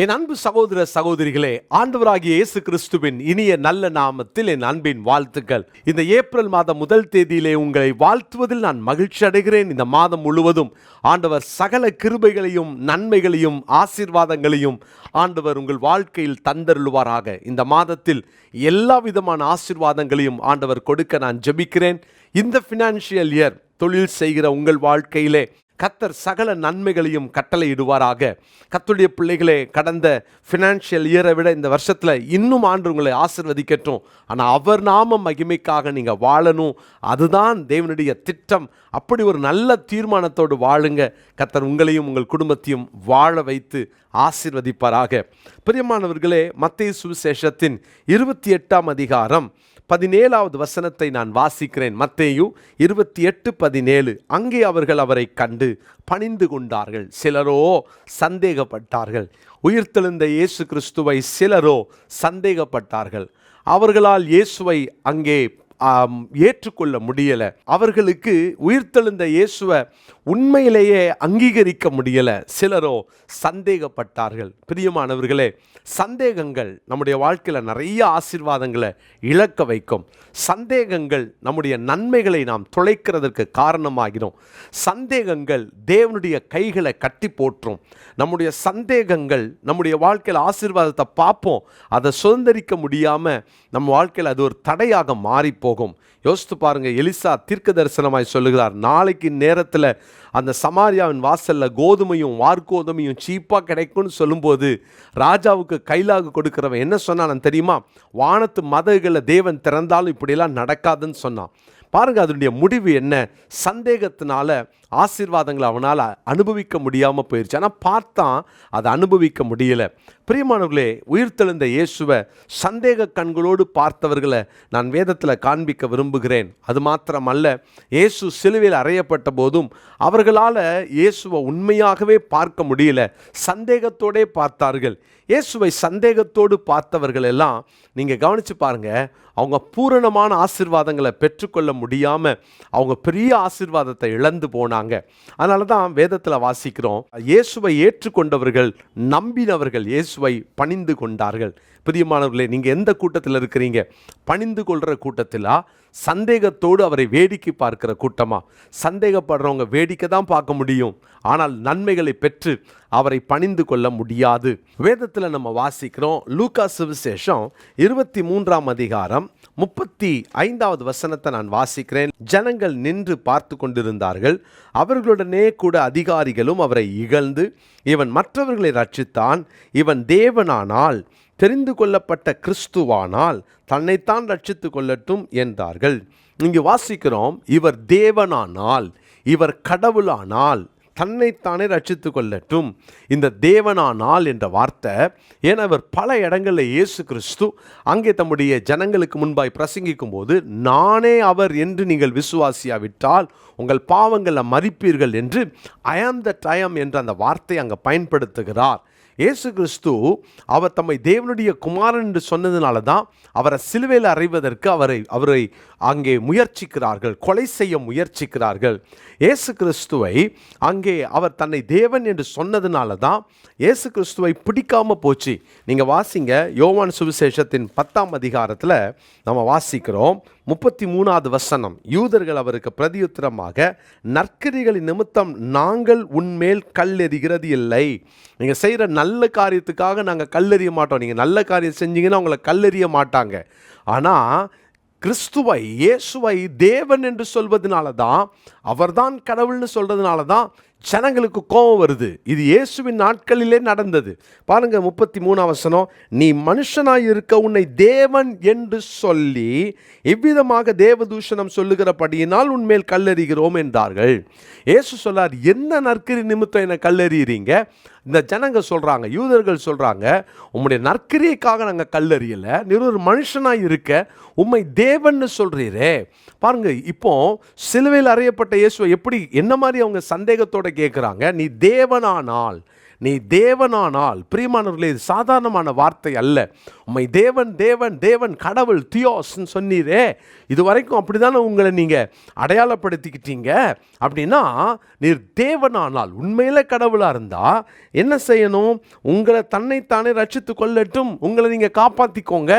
என் அன்பு சகோதர சகோதரிகளே, ஆண்டவராகிய இயேசு கிறிஸ்துவின் இனிய நல்ல நாமத்தில் என் அன்பின் வாழ்த்துக்கள். இந்த ஏப்ரல் மாதம் 1 தேதியிலே உங்களை வாழ்த்துவதில் நான் மகிழ்ச்சி அடைகிறேன். இந்த மாதம் முழுவதும் ஆண்டவர் சகல கிருபைகளையும் நன்மைகளையும் ஆசீர்வாதங்களையும் ஆண்டவர் உங்கள் வாழ்க்கையில் தந்தருள்வாராக. இந்த மாதத்தில் எல்லா விதமான ஆசீர்வாதங்களையும் ஆண்டவர் கொடுக்க நான் ஜெபிக்கிறேன். இந்த ஃபினான்ஷியல் இயர் தொழில் செய்கிற உங்கள் வாழ்க்கையிலே கர்த்தர் சகல நன்மைகளையும் கட்டளையிடுவாராக. கர்த்தருடைய பிள்ளைகளே, கடந்த ஃபினான்ஷியல் இயரை விட இந்த வருஷத்தில் இன்னும் ஆண்டு உங்களை ஆசீர்வதிக்கட்டும். ஆனால் அவர் நாம மகிமைக்காக நீங்கள் வாழணும், அதுதான் தேவனுடைய திட்டம். அப்படி ஒரு நல்ல தீர்மானத்தோடு வாழுங்க. கர்த்தர் உங்களையும் உங்கள் குடும்பத்தையும் வாழ வைத்து ஆசீர்வதிப்பாராக. பிரியமானவர்களே, மத்தேயு சுவிசேஷத்தின் 28ஆம் அதிகாரம் 17வது வசனத்தை நான் வாசிக்கிறேன். மத்தேயு 28:17. அங்கே அவர்கள் அவரை கண்டு பணிந்து கொண்டார்கள். சிலரோ சந்தேகப்பட்டார்கள். உயிர்த்தெழுந்த இயேசு கிறிஸ்துவை சிலரோ சந்தேகப்பட்டார்கள். அவர்களால் இயேசுவை அங்கே ஏற்றுக்கொள்ள முடியலை. அவர்களுக்கு உயிர்த்தெழுந்த இயேசுவை உண்மையிலேயே அங்கீகரிக்க முடியலை. சிலரோ சந்தேகப்பட்டார்கள். பிரியமானவர்களே, சந்தேகங்கள் நம்முடைய வாழ்க்கையில் நிறைய ஆசீர்வாதங்களை இழக்க வைக்கும். சந்தேகங்கள் நம்முடைய நன்மைகளை நாம் தொலைக்கிறதற்கு காரணமாகிறோம். சந்தேகங்கள் தேவனுடைய கைகளை கட்டி போற்றும். நம்முடைய சந்தேகங்கள் நம்முடைய வாழ்க்கையில் ஆசீர்வாதத்தை பார்ப்போம், அதை சுதந்திரிக்க முடியாமல் நம்ம வாழ்க்கையில் அது ஒரு தடையாக மாறி போகும். யோசித்து பாருங்க, எலிசா தீர்க்க தரிசனமாய் சொல்லுகிறார், நாளைக்கு நேரத்தில் அந்த சமாரியாவின் வாசலில் கோதுமையும் வார்கோதுமையும் சீப்பாக கிடைக்கும்னு சொல்லும்போது ராஜாவுக்கு கைலாக கொடுக்கிறவன் என்ன சொன்னான் தெரியுமா? வானத்து மதகுகளை தேவன் திறந்தாலும் இப்படியெல்லாம் நடக்காதுன்னு சொன்னான். பாருங்க, அதனுடைய முடிவு என்ன? சந்தேகத்தினால ஆசீர்வாதங்களை அவனால் அனுபவிக்க முடியாமல் போயிடுச்சு. ஆனால் பார்த்தான், அதை அனுபவிக்க முடியலை. பிரியமானவர்களே, உயிர்த்தெழுந்த இயேசுவை சந்தேக கண்களோடு பார்த்தவர்களை நான் வேதத்தில் காண்பிக்க விரும்புகிறேன். அது மாத்திரமல்ல, இயேசு சிலுவையில் அறையப்பட்ட போதும் அவர்களால் இயேசுவை உண்மையாகவே பார்க்க முடியல, சந்தேகத்தோடே பார்த்தார்கள். இயேசுவை சந்தேகத்தோடு பார்த்தவர்கள் எல்லாம் நீங்கள் கவனித்து பாருங்கள், அவங்க பூரணமான ஆசீர்வாதங்களை பெற்றுக்கொள்ள முடியாமல் அவங்க பெரிய ஆசீர்வாதத்தை இழந்து போனாங்க. அதனால தான் வேதத்தில் வாசிக்கிறோம், இயேசுவை ஏற்றுக்கொண்டவர்கள் நம்பினவர்கள் இயேசுவை பணிந்து கொண்டார்கள். பிரியமானவர்களே, நீங்கள் எந்த கூட்டத்தில் இருக்கிறீங்க? பணிந்து கொள்கிற கூட்டத்திலா, சந்தேகத்தோடு அவரை வேடிக்கை பார்க்கிற கூட்டமா? சந்தேகப்படுறவங்க வேடிக்கை தான் பார்க்க முடியும், ஆனால் நன்மைகளை பெற்று அவரை பணிந்து கொள்ள முடியாது. வேதத்தில் நம்ம வாசிக்கிறோம், லூக்கா சுவிசேஷம் 23ஆம் அதிகாரம் 35வது வசனத்தை நான் வாசிக்கிறேன். ஜனங்கள் நின்று பார்த்து கொண்டிருந்தார்கள். அவர்களுடனே கூட அதிகாரிகளும் அவரை இகழ்ந்து, இவன் மற்றவர்களை ரட்சித்தான், இவன் தேவனானால், தெரிந்து கொள்ளப்பட்ட கிறிஸ்துவானால் தன்னைத்தான் ரட்சித்து கொள்ளட்டும் என்றார்கள். இங்கு வாசிக்கிறோம், இவர் தேவனானால், இவர் கடவுளானால் தன்னைத்தானே ரட்சித்து கொள்ளட்டும். இந்த தேவனானால் என்ற வார்த்தை, ஏன்னா இவர் பல இடங்களில் இயேசு கிறிஸ்து அங்கே தம்முடைய ஜனங்களுக்கு முன்பாய் பிரசங்கிக்கும் போது, நானே அவர் என்று நீங்கள் விசுவாசியாவிட்டால் உங்கள் பாவங்களை மறிப்பீர்கள் என்று ஐ ஆம் தட் ஐ ஆம் என்ற அந்த வார்த்தை அங்கே பயன்படுத்துகிறார். இயேசு கிறிஸ்து அவர் தம்மை தேவனுடைய குமாரன் என்று சொன்னதுனால தான் அவரை சிலுவையில் அறைவதற்கு அவரை அங்கே முயற்சிக்கிறார்கள், கொலை செய்ய முயற்சிக்கிறார்கள். இயேசு கிறிஸ்துவை அங்கே அவர் தன்னை தேவன் என்று சொன்னதுனால தான் இயேசு கிறிஸ்துவை பிடிக்காமல் போச்சு. நீங்கள் வாசிங்க, யோவான் சுவிசேஷத்தின் 10ஆம் அதிகாரத்தில் நம்ம வாசிக்கிறோம் 33வது வசனம். யூதர்கள் அவருக்கு பிரதியுத்தரமாக, நற்கிரிகளின் நிமித்தம் நாங்கள் உன்மேல் கல்லெறிகிறது இல்லை. நீங்கள் செய்கிற நல்ல காரியத்துக்காக நாங்கள் கல்லெறிய மாட்டோம். நீங்கள் நல்ல காரியம் செஞ்சீங்கன்னா உங்களை கல்லெறிய மாட்டாங்க. ஆனால் கிறிஸ்துவை, இயேசுவை தேவன் என்று சொல்வதனால தான், அவர்தான் கடவுள்னு சொல்றதுனால தான் ஜனங்களுக்கு கோபம் வருது. இது இயேசுவின் நாட்களிலே நடந்தது. பாருங்க 33ஆம் வசனம், நீ மனுஷனாய் இருக்க உன்னை தேவன் என்று சொல்லி இவ்விதமாக தேவதூஷணம் சொல்லுகிறபடியினால் உன்மேல் கல்லெறிகிறோம் என்றார்கள். இயேசு சொல்லார், என்ன நற்கிரி நிமித்தம் என்ன கல்லெறிகிறீங்க? இந்த ஜனங்க சொல்கிறாங்க, யூதர்கள் சொல்கிறாங்க, உம்முடைய நற்கிரியைக்காக நாங்கள் கல்லெறியலை, நீ ஒரு மனுஷனாக இருக்க உம்மை தேவன்னு சொல்கிறீரே. பாருங்க, இப்போ சிலுவையில் அறையப்பட்ட இயேசுவை எப்படி என்ன மாதிரி அவங்க சந்தேகத்தோடு கேட்குறாங்க, நீ தேவனானால், நீ தேவனானால், பிரியமானவர்களே, இது சாதாரணமான வார்த்தை அல்ல. உம்மை தேவன் தேவன் தேவன் கடவுள் தியோஸ்ன்னு சொன்னீரே, இது வரைக்கும் அப்படிதானே உங்களை நீங்கள் அடையாளப்படுத்திக்கிட்டீங்க. அப்படின்னா நீர் தேவனானால், உண்மையில கடவுளாக இருந்தால் என்ன செய்யணும்? உங்களை தன்னைத்தானே ரட்சித்து கொள்ளட்டும், உங்களை நீங்கள் காப்பாற்றிக்கோங்க.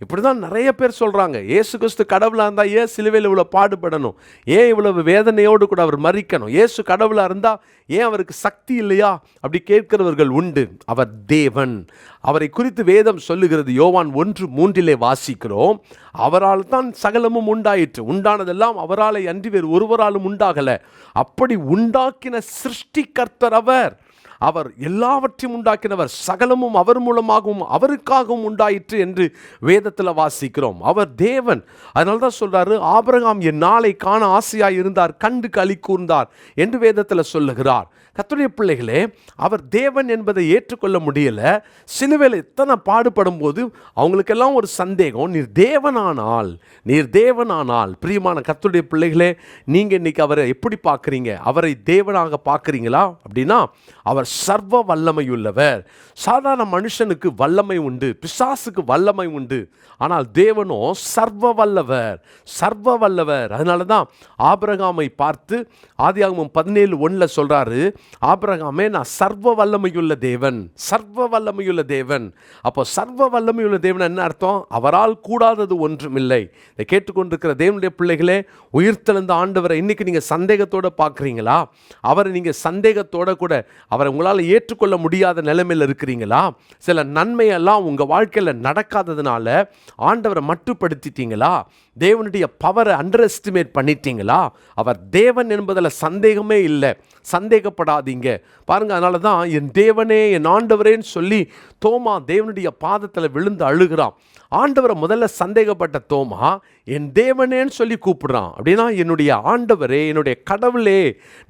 இப்படி தான் நிறைய பேர் சொல்கிறாங்க. இயேசு கிறிஸ்து கடவுளாக இருந்தால் ஏன் சிலுவையில் இவ்வளோ பாடுபடணும்? ஏன் இவ்வளவு வேதனையோடு கூட அவர் மரிக்கணும்? இயேசு கடவுளாக இருந்தால் ஏன் அவருக்கு சக்தி இல்லையா? அப்படி கேட்கிறவர்கள் உண்டு. அவர் தேவன். அவரை குறித்து வேதம் சொல்லுகிறது. யோவான் 1:3 வாசிக்கிறோம். அவரால் தான் சகலமும் உண்டாயிற்று, உண்டானதெல்லாம் அவரால் அன்றி வேறு ஒருவராலும் உண்டாகலை. அப்படி உண்டாக்கின சிருஷ்டிகர்த்தர் அவர். அவர் எல்லாவற்றையும் உண்டாக்கினவர், சகலமும் அவர் மூலமாகவும் அவருக்காகவும் உண்டாயிற்று என்று வேதத்தில் வாசிக்கிறோம். அவர் தேவன். அதனால தான் சொல்றாரு, ஆபிரகாம் என் நாளை காண ஆசையாய் இருந்தார், கண்டு களி கூர்ந்தார் என்று வேதத்தில் சொல்லுகிறார். கர்த்தருடைய பிள்ளைகளே, அவர் தேவன் என்பதை ஏற்றுக்கொள்ள முடியல. சிலுவையில் எத்தனை பாடுபடும் போது அவங்களுக்கெல்லாம் ஒரு சந்தேகம், நீர் தேவனானால், நீர் தேவனானால். பிரியமான கர்த்தருடைய பிள்ளைகளே, நீங்கள் இன்னைக்கு அவரை எப்படி பார்க்குறீங்க? அவரை தேவனாக பார்க்குறீங்களா? அப்படின்னா அவர் சர்வ வல்லமையுள்ளவர். சாதாரண மனுஷனுக்கு வல்லமை உண்டு, பிசாசுக்கு வல்லமை உண்டு. ஆனால் தேவனோ சர்வ வல்லவர், சர்வ வல்லவர். அதனால தான் ஆபிரகாமை பார்த்து ஆதியாகமம் 17:1 சொல்றாரு, ஆபிரகாமே நான் சர்வ வல்லமையுள்ள தேவன், சர்வ வல்லமையுள்ள தேவன். அப்போ சர்வ வல்லமையுள்ள தேவன் என்ன அர்த்தம்? அவரால் கூடாதது ஒன்றுமில்லை. இதை கேட்டுக்கொண்டிருக்கிற தேவனுடைய பிள்ளைகளே, உயிர்த்தெழுந்த ஆண்டவரை இன்னைக்கு நீங்கள் சந்தேகத்தோடு பார்க்குறீங்களா? அவரை நீங்கள் சந்தேகத்தோட கூட அவரை உங்களால் ஏற்றுக்கொள்ள முடியாத நிலைமையில் இருக்கிறீங்களா? சில நன்மையெல்லாம் உங்கள் வாழ்க்கையில் நடக்காததுனால ஆண்டவரை மட்டுப்படுத்திட்டீங்களா? தேவனுடைய பவரை அண்டர் எஸ்டிமேட் பண்ணிட்டீங்களா? அவர் தேவன் என்பதில் சந்தேகமே இல்லை. சந்தேகப்படாதீங்க பாருங்க. அதனால தான் என் தேவனே என் ஆண்டவரேன்னு சொல்லி தோமா தேவனுடைய பாதத்தில் விழுந்து அழுகிறான். ஆண்டவரை முதல்ல சந்தேகப்பட்ட தோமா என் தேவனேன்னு சொல்லி கூப்பிடுறான். அப்படின்னா என்னுடைய ஆண்டவரே, என்னுடைய கடவுளே,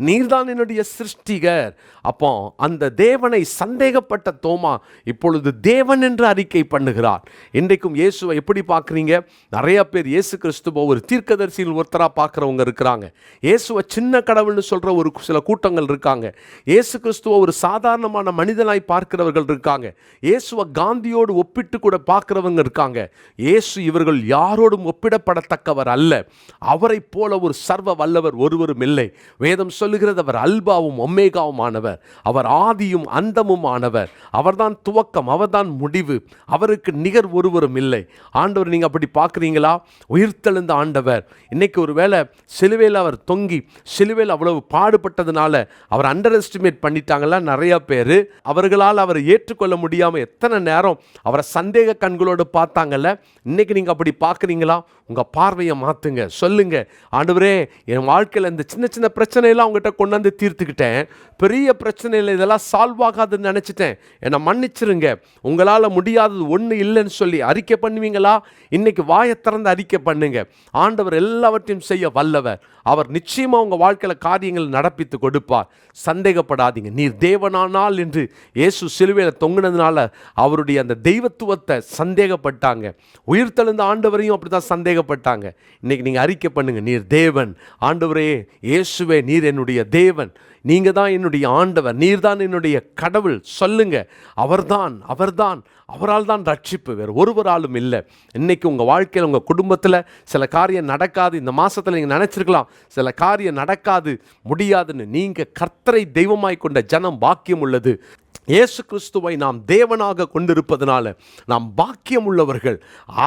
நீர்தான் என்னுடைய சிருஷ்டிகர். அப்போ அந்த தேவனை சந்தேகப்பட்ட தோமா இப்பொழுது தேவன் என்று அறிக்கை பண்ணுகிறார். இன்றைக்கும் இயேசுவை எப்படி பார்க்குறீங்க? நிறைய பேர் இயேசு கிறிஸ்துவ ஒரு தீர்க்கதரிசியில் ஒருத்தராக பார்க்குறவங்க இருக்கிறாங்க. இயேசுவை சின்ன கடவுள்னு சொல்கிற ஒரு சில கூட்டங்கள் இருக்காங்க. இயேசு கிறிஸ்துவ ஒரு சாதாரணமான மனிதனாய் பார்க்கிறவர்கள் இருக்காங்க. இயேசுவை காந்தியோடு ஒப்பிட்டு கூட பார்க்கிறவங்க இருக்காங்க. இயேசு இவர்கள் யாரோடும் ஒப்பிடப்படத்தக்கவர் அல்ல. அவரை போல ஒரு சர்வ வல்லவர் ஒருவரும் இல்லை. வேதம் சொல்லுகிறது, அவர் அல்பாவும் ஒமேகாவும் ஆனவர், அவர் ஆதியும் அந்தமும் ஆனவர், அவர்தான் துவக்கம், அவர்தான் முடிவு, அவருக்கு நிகர் ஒருவரும் இல்லை. ஆண்டவர் நீங்க அப்படி பார்க்குறீங்களா? உயிர்த்தெழுந்த ஆண்டவர். இன்னைக்கு ஒரு வேளை சிலுவையில் அவர் தொங்கி சிலுவையில் அவ்வளவு பாடுபட்டதுனால அவர் அண்டர் எஸ்டிமேட் பண்ணிட்டாங்களா நிறைய பேர். அவர்களால் அவரை ஏற்றுக்கொள்ள முடியாமல் எத்தனை நேரம் அவரை சந்தேக கண்களோடு பார்த்தாங்கல்ல. இன்னைக்கு நீங்கள் அப்படி பார்க்குறீங்களா? உங்கள் பார்வையை மாற்றுங்க. சொல்லுங்க, ஆண்டவரே என் வாழ்க்கையில் இந்த சின்ன சின்ன பிரச்சனையெல்லாம் உங்கள்கிட்ட கொண்டாந்து தீர்த்துக்கிட்டேன், பெரிய பிரச்சனையில் இதெல்லாம் சால்வ் ஆகாதுன்னு நினச்சிட்டேன், என்னை மன்னிச்சிருங்க, உங்களால் முடியாதது ஒன்று இல்லைன்னு சொல்லி அறிக்கை பண்ணுவீங்களா? இன்னைக்கு வாயை திறந்து அறிக்கை பண்ணுங்க. ஆண்டவர் எல்லாவற்றையும் செய்ய வல்லவர். அவர் நிச்சயமாக உங்கள் வாழ்க்கையில் காரியங்கள் நடப்பித்து கொடுப்பார். சந்தேகப்படாதீங்க. நீர் தேவனானால் என்று இயேசு சிலுவையில் தொங்கினதுனால அவருடைய அந்த தெய்வத்துவத்தை சந்தேகப்பட்டாங்க. உயிர்த்தெழுந்த ஆண்டவரையும் அப்படி தான் சந்தேகப்பட்டாங்க. இன்னைக்கு நீங்கள் அறிக்கை பண்ணுங்க, நீர் தேவன். ஆண்டவரே இயேசுவே, நீர் என்னுடைய தேவன், நீங்கள் தான் என்னுடைய ஆண்டவர், நீர் தான் என்னுடைய கடவுள். சொல்லுங்க, அவர்தான், அவர்தான், அவரால் தான் ரட்சிப்பு, வேறு ஒருவராலும் இல்லை. இன்னைக்கு உங்கள் வாழ்க்கையில் உங்கள் குடும்பத்தில் சில காரியம் நடக்காது. இந்த மாதத்தில் நீங்கள் நினச்சிருக்கலாம் சில காரியம் நடக்காது முடியாதுன்னு. நீங்கள் கர்த்தரை தெய்வமாய் கொண்ட ஜனம் பாக்கியம் உள்ளது. இயேசு கிறிஸ்துவை நாம் தேவனாக கொண்டிருப்பதனால நாம் பாக்கியம் உள்ளவர்கள்.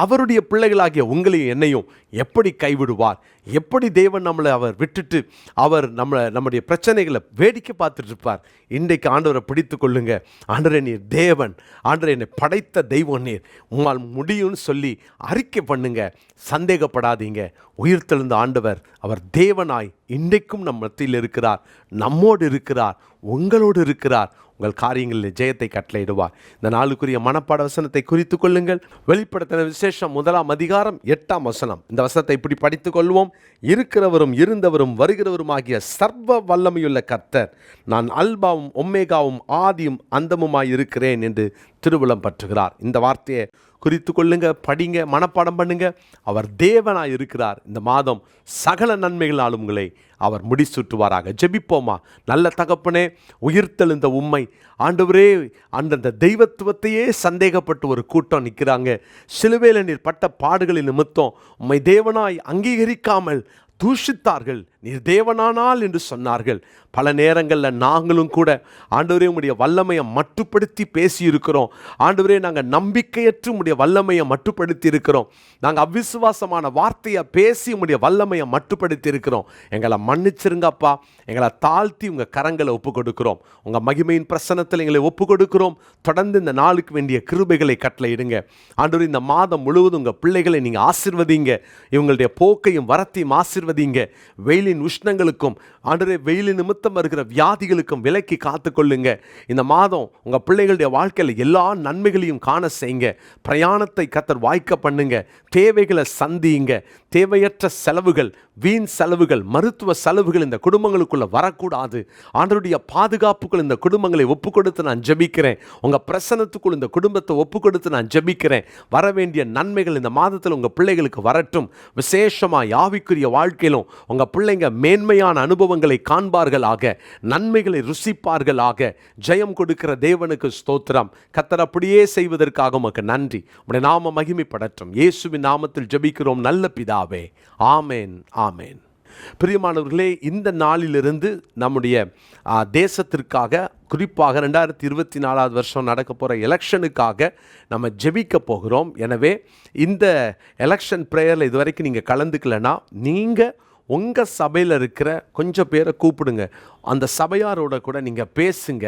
அவருடைய பிள்ளைகளாகிய உங்களையும் என்னையும் எப்படி கைவிடுவார்? எப்படி தேவன் நம்மளை அவர் விட்டுட்டு அவர் நம்முடைய பிரச்சனைகளை வேடிக்கை பார்த்துட்டு இருப்பார்? இன்றைக்கு ஆண்டவரை பிடித்து கொள்ளுங்க. ஆண்டவரே நீர் தேவன், ஆண்டவரே என்னை படைத்த தெய்வம் நீர், உங்களால் முடியும்னு சொல்லி அறிக்கை பண்ணுங்க. சந்தேகப்படாதீங்க. உயிர்த்தெழுந்த ஆண்டவர் அவர் தேவனாய் இன்றைக்கும் நம் மத்தியில் இருக்கிறார், நம்மோடு இருக்கிறார், உங்களோடு இருக்கிறார். உங்கள் காரியங்களில் ஜெயத்தை கட்டளையிடுவார். இந்த நாளுக்குரிய மனப்பாட வசனத்தை குறித்து கொள்ளுங்கள். வெளிப்படுத்தின விசேஷம் 1:8 இந்த வசனத்தை இப்படி படித்துக் கொள்வோம். இருக்கிறவரும் இருந்தவரும் வருகிறவரும் ஆகிய சர்வ வல்லமையுள்ள கர்த்தர், நான் அல்பாவும் ஒமேகாவும் ஆதியும் அந்தமுமாய் இருக்கிறேன் என்று திருவுளம் பற்றுகிறார். இந்த வார்த்தையை குறித்து கொள்ளுங்க, படிங்க, மனப்பாடம் பண்ணுங்க. அவர் தேவனாய் இருக்கிறார். இந்த மாதம் சகல நன்மைகளாலும் உங்களை அவர் முடிசூட்டுவாராக. ஜெபிப்போமா. நல்ல தகப்பனே, உயிர்த்தெழுந்த உம்மை ஆண்டவரே, அந்தந்த தெய்வத்துவத்தையே சந்தேகப்பட்டு ஒரு கூட்டம் நிற்கிறாங்க. சிலுவையில் நீர் பட்ட பாடுகளின் நிமித்தம் உம்மை தேவனாய் அங்கீகரிக்காமல் தூஷித்தார்கள். நீர் தேவனானால் என்று சொன்னார்கள். பல நேரங்களில் நாங்களும் கூட ஆண்டவரே உம்முடைய வல்லமையை மட்டுப்படுத்தி பேசியிருக்கிறோம். ஆண்டவரே, நாங்கள் நம்பிக்கையற்று உம்முடைய வல்லமையை மட்டுப்படுத்தி இருக்கிறோம். நாங்கள் அவிசுவாசமான வார்த்தையை பேசி உம்முடைய வல்லமையை மட்டுப்படுத்தி இருக்கிறோம். எங்களை மன்னிச்சிருங்கப்பா. எங்களை தாழ்த்தி உங்கள் கரங்களை ஒப்பு கொடுக்கிறோம். உங்கள் மகிமையின் பிரசன்னத்தில் எங்களை ஒப்பு கொடுக்கிறோம். தொடர்ந்து இந்த நாளுக்கு வேண்டிய கிருபைகளை கட்டளையிடுங்க. ஆண்டவரே, இந்த மாதம் முழுவதும் உங்கள் பிள்ளைகளை நீங்கள் ஆசீர்வதிங்க. இவங்களுடைய போக்கையும் வரத்தையும் ஆசீர்வதிங்க. வெயிலின் உஷ்ணங்களுக்கும் ஆண்டவரே, வெயிலின் நிமித்தம் வருகிற வியாதிகளுக்கும் விலக்கி காத்துக்கொள்ளுங்க. இந்த மாதம் உங்கள் பிள்ளைகளுடைய வாழ்க்கையில் எல்லா நன்மைகளையும் காண செய்யுங்க. பிரயாணத்தை கர்த்தர் வாய்க்க பண்ணுங்க. தேவைகளை சந்தியுங்க. தேவையற்ற செலவுகள், வீண் செலவுகள், மருத்துவ செலவுகள் இந்த குடும்பங்களுக்குள்ள வரக்கூடாது. ஆண்டவருடைய பாதுகாப்புக்குள் இந்த குடும்பங்களை ஒப்பு கொடுத்து நான் ஜெபிக்கிறேன். உங்கள் பிரசன்னத்துக்குள் இந்த குடும்பத்தை ஒப்பு கொடுத்து நான் ஜெபிக்கிறேன். வர வேண்டிய நன்மைகள் இந்த மாதத்தில் உங்கள் பிள்ளைகளுக்கு வரட்டும். விசேஷமாக ஆவிக்குரிய வாழ்க்கையிலும் உங்கள் பிள்ளைங்க மேன்மையான அனுபவங்களை காண்பார்களாக, நன்மைகளை ருசிப்பார்களாக. ஜெயம் கொடுக்கிற தேவனுக்கு ஸ்தோத்திரம். கர்த்தர் அப்படியே செய்வதற்காக உமக்கு நன்றி. உம்முடைய நாம மகிமைப்படட்டும். இயேசுவின் நாமத்தில் ஜெபிக்கிறோம் நல்ல பிதாவே. ஆமேன், ஆமேன். பிரியமானவர்களே, இந்த நாளிலிருந்து நம்முடைய தேசத்திற்காக, குறிப்பாக 2024 வருஷம் நடக்க போகிற எலெக்ஷனுக்காக நம்ம ஜெபிக்க போகிறோம். எனவே இந்த எலெக்ஷன் ப்ரேயரில் இதுவரைக்கும் நீங்கள் கலந்துக்கலைன்னா, நீங்கள் உங்கள் சபையில் இருக்கிற கொஞ்சம் பேரை கூப்பிடுங்க. அந்த சபையாரோட கூட நீங்கள் பேசுங்க.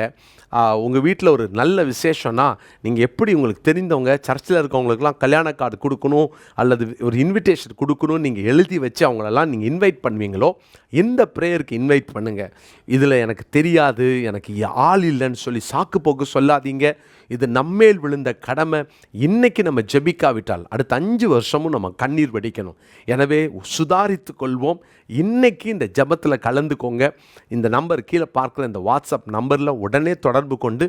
உங்கள் வீட்டில் ஒரு நல்ல விசேஷம்னா, நீங்கள் எப்படி உங்களுக்கு தெரிந்தவங்க சர்ச்சில் இருக்கவங்களுக்கெல்லாம் கல்யாண கார்டு கொடுக்கணும் அல்லது ஒரு இன்விடேஷன் கொடுக்கணும்னு நீங்கள் எழுதி வச்சு அவங்களெல்லாம் நீங்கள் இன்வைட் பண்ணுவீங்களோ, இந்த ப்ரேயருக்கு இன்வைட் பண்ணுங்கள். இதில் எனக்கு தெரியாது, எனக்கு ஆள் இல்லைன்னு சொல்லி சாக்கு போக்கு சொல்லாதீங்க. இது நம்மேல் விழுந்த கடமை. இன்றைக்கி நம்ம ஜெபிக்காவிட்டால் அடுத்த 5 வருஷமும் நம்ம கண்ணீர் வடிக்கணும். எனவே சுதாரித்து கொள்வோம். இன்றைக்கி இந்த ஜெபத்தில் கலந்துக்கோங்க. இந்த நம்பர் கீழே பார்க்குற இந்த வாட்ஸ்அப் நம்பரில் உடனே தொடர்பு கொண்டு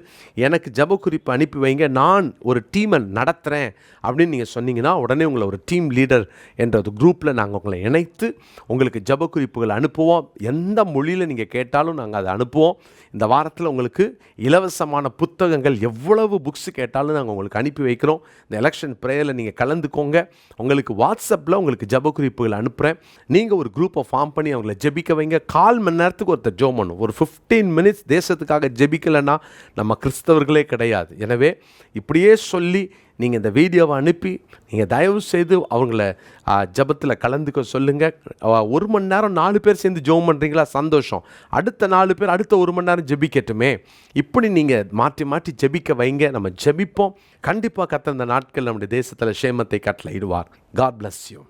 எனக்கு ஜெப குறிப்பு அனுப்பி வைங்க, நான் ஒரு டீமை நடத்துகிறேன் அப்படின்னு நீங்கள் சொன்னீங்கன்னா, உடனே உங்களை ஒரு டீம் லீடர் என்ற ஒரு குரூப்பில் நாங்கள் உங்களை இணைத்து உங்களுக்கு ஜெப குறிப்புகள் அனுப்புவோம். எந்த மொழியில் நீங்கள் கேட்டாலும் நாங்கள் அதை அனுப்புவோம். இந்த வாரத்தில் உங்களுக்கு இலவசமான புத்தகங்கள், எவ்வளவு புக்ஸ் கேட்டாலும் நாங்கள் உங்களுக்கு அனுப்பி வைக்கிறோம். இந்த எலெக்ஷன் ப்ரேயரில் நீங்கள் கலந்துக்கோங்க. உங்களுக்கு வாட்ஸ்அப்பில் உங்களுக்கு ஜெப குறிப்புகள் அனுப்புகிறேன். நீங்கள் ஒரு குரூப்பை ஃபார்ம் பண்ணி அவங்கள ஜெபிக்க வைங்க. 1/4 மணி நேரத்துக்கு ஒருத்தர் ஜெபம் பண்ணும். ஒரு 15 மினிட்ஸ் தேசத்துக்காக ஜெபிக்கலைன்னா நம்ம கிறிஸ்தவர்களே கிடையாது. எனவே இப்படியே சொல்லி நீங்கள் இந்த வீடியோவை அனுப்பி நீங்கள் தயவு செய்து அவங்கள ஜெபத்தில் கலந்துக்க சொல்லுங்கள். 1 மணி நேரம் 4 பேர் சேர்ந்து ஜெபம் பண்ணுறீங்களா, சந்தோஷம். அடுத்த 4 பேர் அடுத்த 1 மணி நேரம் ஜெபிக்கட்டுமே. இப்படி நீங்கள் மாற்றி மாற்றி ஜெபிக்க வைங்க. நம்ம ஜெபிப்போம். கண்டிப்பாக கர்த்தர் இந்த நாட்கள் நம்முடைய தேசத்தில் சேமத்தை கட்டளையிடுவார். God bless you.